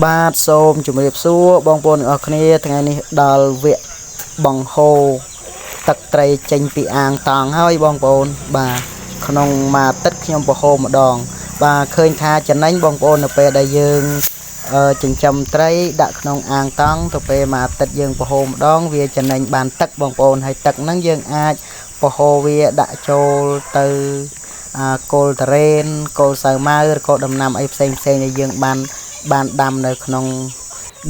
បាទសូមជម្រាបសួរបងប្អូនទាំងអស់គ្នាថ្ងៃនេះដល់វគ្គបង្ហូរទឹកត្រីចេញពីអាងតង់ហើយបងប្អូនបាទក្នុងមួយទឹកខ្ញុំបង្ហូរម្ដងបាទឃើញថាចំណេញបងប្អូននៅពេលដែលយើងចិញ្ចឹមត្រីដាក់ក្នុងអាងតង់ទៅពេលមួយទឹកយើងបង្ហូរម្ដងវាចំណេញបានទឹកបងប្អូនហើយទឹកហ្នឹងយើងអាចបង្ហូរវាដាក់ចូលទៅគល់តារ៉េនគល់សៅម៉ាវឬក៏ដំណាំអីផ្សេងដែលយើងបានដាំនៅក្នុង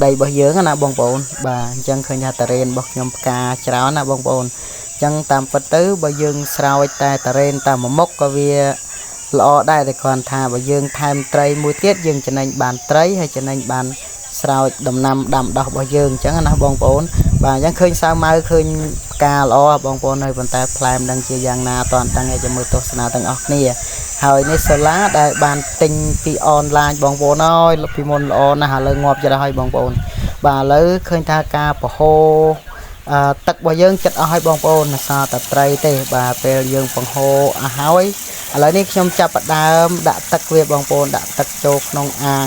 ដីរបស់យើងណាបងប្អូនបាទអញ្ចឹងឃើញថាតារ៉េនរបស់ខ្ញុំផ្កាច្រើនណាបងប្អូនអញ្ចឹងតាមពិតទៅបើយើងស្រោចតែតារ៉េនតាមមុខក៏វាល្អដែរតែគ្រាន់ថាបើយើងថែមត្រីមួយទៀតយើងចំណេញបានត្រីហើយចំណេញបានស្រោចដំណាំដាំដោះរបស់យើងអញ្ចឹងណាបងប្អូនបាទអញ្ចឹងឃើញសាវម៉ាវឃើញផ្កាល្អបងប្អូនហើយប៉ុន្តែផ្លែមិនដឹងជាយ៉ាងណាតន់តាំងឲ្យចាំមើលទស្សនាទាំងអស់គ្នាហើយនេះសូឡាដែលបានទិញពីអនឡាញបងប្អូនអើយពីមុនល្អណាស់ឥឡូវងាប់ចិត្តហើយបងប្អូនបាទឥឡូវឃើញថាការប្រហូរទឹករបស់យើងចិត្តអស់ហើយបងប្អូនសល់តែត្រីទេបាទពេលយើងបង្ហូរអស់ហើយឥឡូវនេះខ្ញុំចាប់ផ្ដើមដាក់ទឹកវាបងប្អូនដាក់ទឹកចូលក្នុងអាង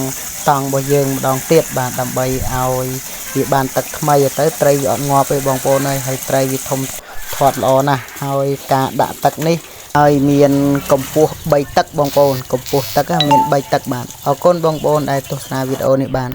តង់របស់យើងម្ដងទៀតបាទដើម្បីឲ្យវាបានទឹកថ្មីទៅត្រីវាអត់ងាប់ទេបងប្អូនហើយត្រីវាធំធាត់ល្អណាស់ហើយការដាក់ទឹកនេះហើយមានកម្ពស់3ទឹកបងប្អូនកម្ពស់ទឹកមាន3ទឹកបាទអរគុណបងប្អូនដែលទស្សនាវីដេអូនេះបាន